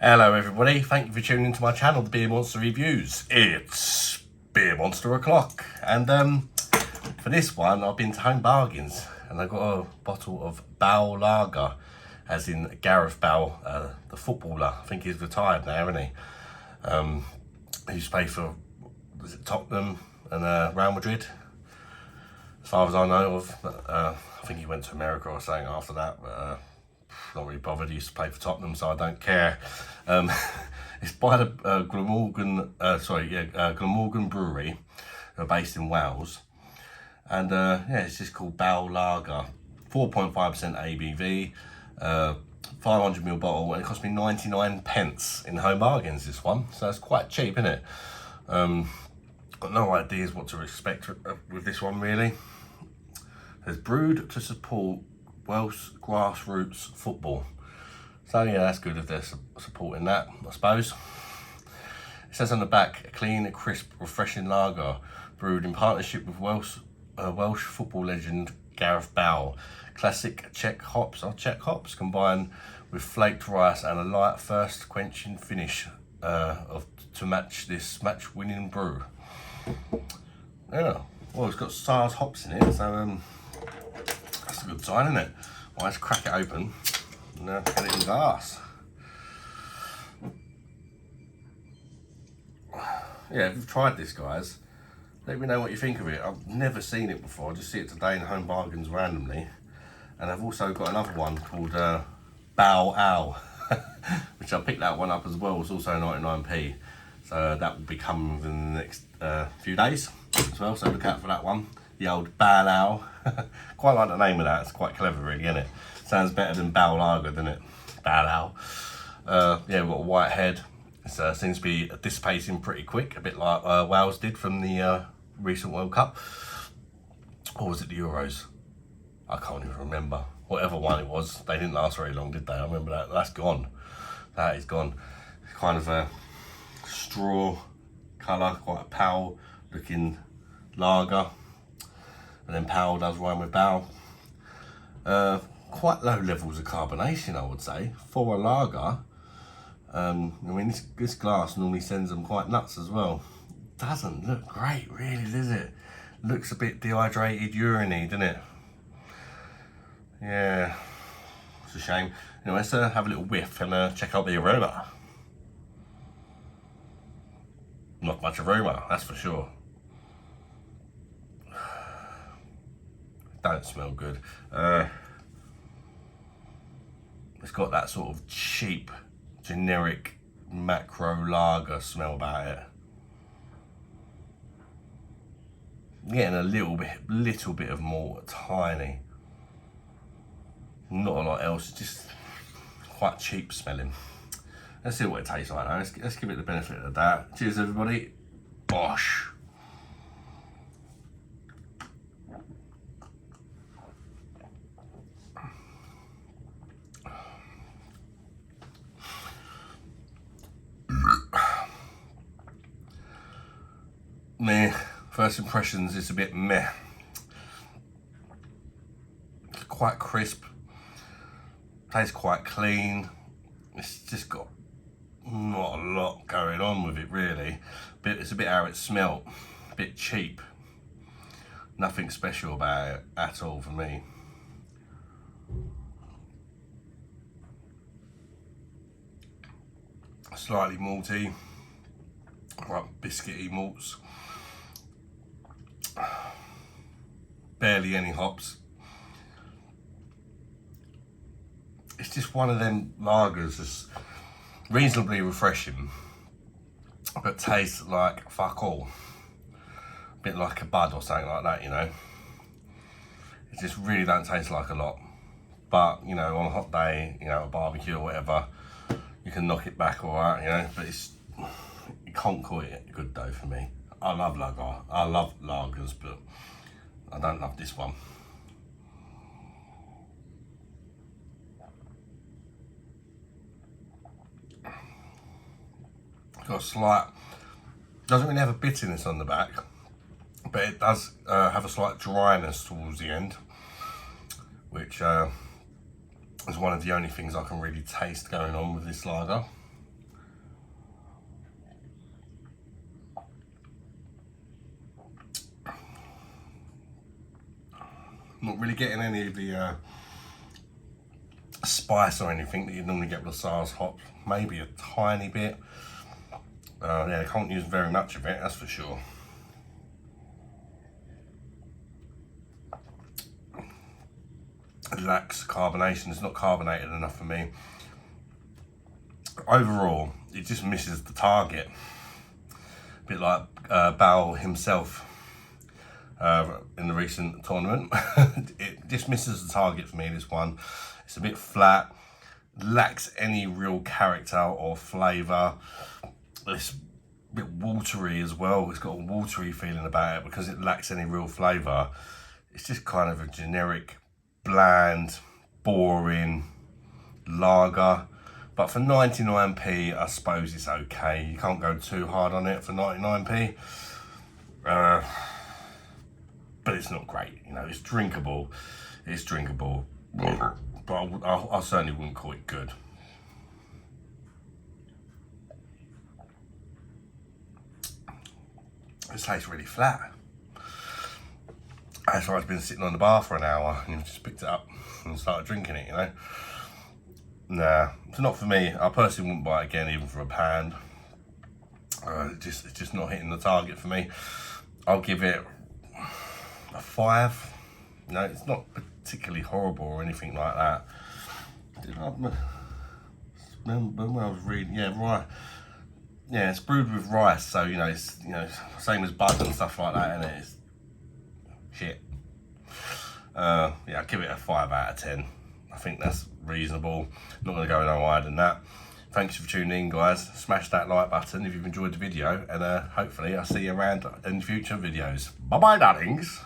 Hello everybody, thank you for tuning into my channel, The Beer Monster Reviews. It's Beer Monster o'clock, and for this one I've been to Home Bargains and I got a bottle of Bale Lager, as in Gareth Bale, the footballer. I think he's retired now, isn't he? He used to play for, was it Tottenham and Real Madrid, as far as I know of. I think he went to America or something after that, but not really bothered. He used to play for Tottenham, so I don't care. It's by the Glamorgan Brewery, based in Wales, and yeah, it's just called Bale Lager, 4.5% ABV, 500ml bottle, and it cost me 99p in Home Bargains, this one, so it's quite cheap, isn't it? Got no ideas what to expect with this one, really. It's brewed to support Welsh grassroots football. So yeah, that's good if they're supporting that, I suppose. It says on the back, a clean, crisp, refreshing lager brewed in partnership with Welsh football legend Gareth Bale. Classic Czech hops combined with flaked rice and a light first quenching finish to match this match-winning brew. Yeah, well, it's got Sars hops in it, so that's a good sign, isn't it? Well, let's crack it open and get it in glass. Yeah, if you've tried this, guys, let me know what you think of it. I've never seen it before. I just see it today in Home Bargains randomly. And I've also got another one called Bale Ale, which I picked that one up as well. It's also 99p. So that will be coming within the next few days as well. So look out for that one. The old Bale Ale. Quite like the name of that. It's quite clever, really, isn't it? Sounds better than Bale Lager, doesn't it? Bale Ale. Yeah, we've got a white head. It seems to be dissipating pretty quick, a bit like Wales did from the recent World Cup. Or was it the Euros? I can't even remember. Whatever one it was, they didn't last very long, did they? I remember that. That's gone. That is gone. It's kind of a straw colour, quite a pale looking lager. And then Pale does rhyme with Bale. Quite low levels of carbonation, I would say, for a lager. I mean, this glass normally sends them quite nuts as well. Doesn't look great, really, does it? Looks a bit dehydrated, urine-y, doesn't it? Yeah, it's a shame. Anyway, let's have a little whiff and check out the aroma. Not much aroma, that's for sure. Don't smell good. It's got that sort of cheap, generic macro lager smell about it. I'm getting a little bit of malt, tiny. Not a lot else, just quite cheap smelling. Let's see what it tastes like now. Let's give it the benefit of the doubt. Cheers, everybody. Bosh. Meh. First impressions is a bit meh. It's quite crisp. Tastes quite clean. It's just got not a lot going on with it, really. But it's a bit how it smelt. A bit cheap. Nothing special about it at all for me. Slightly malty. Quite biscuity malts. Barely any hops. It's just one of them lagers that's reasonably refreshing, but tastes like fuck all. A bit like a Bud or something like that, you know. It just really don't taste like a lot. But, you know, on a hot day, you know, a barbecue or whatever, you can knock it back alright, you know, but you can't call it good though for me. I love lager. I love lagers, but I don't love this one. Got a slight, doesn't really have a bitterness on the back, but it does have a slight dryness towards the end, which is one of the only things I can really taste going on with this lager. Not really getting any of the spice or anything that you normally get with the Sars hops. Maybe a tiny bit. Yeah, I can't use very much of it, that's for sure. It lacks carbonation. It's not carbonated enough for me. Overall, it just misses the target. A bit like Bale himself in the recent tournament. It just misses the target for me, this one. It's a bit flat, lacks any real character or flavour. It's a bit watery as well. It's got a watery feeling about it because it lacks any real flavour. It's just kind of a generic, bland, boring lager. But for 99p, I suppose it's okay. You can't go too hard on it for 99p. But it's not great, you know, it's drinkable. It's drinkable. But I certainly wouldn't call it good. It tastes really flat. That's why I've been sitting on the bar for an hour and just picked it up and started drinking it, you know. Nah, it's not for me. I personally wouldn't buy it again, even for a pound. It's just not hitting the target for me. I'll give it a 5. No, it's not particularly horrible or anything like that. Remember when I was reading, yeah, right. Yeah, it's brewed with rice, so you know it's same as butter and stuff like that, and it's shit. Yeah, I'll give it a 5 out of 10. I think that's reasonable. Not going to go no higher than that. Thanks for tuning in, guys. Smash that like button if you've enjoyed the video, and hopefully I'll see you around in future videos. Bye bye, darlings.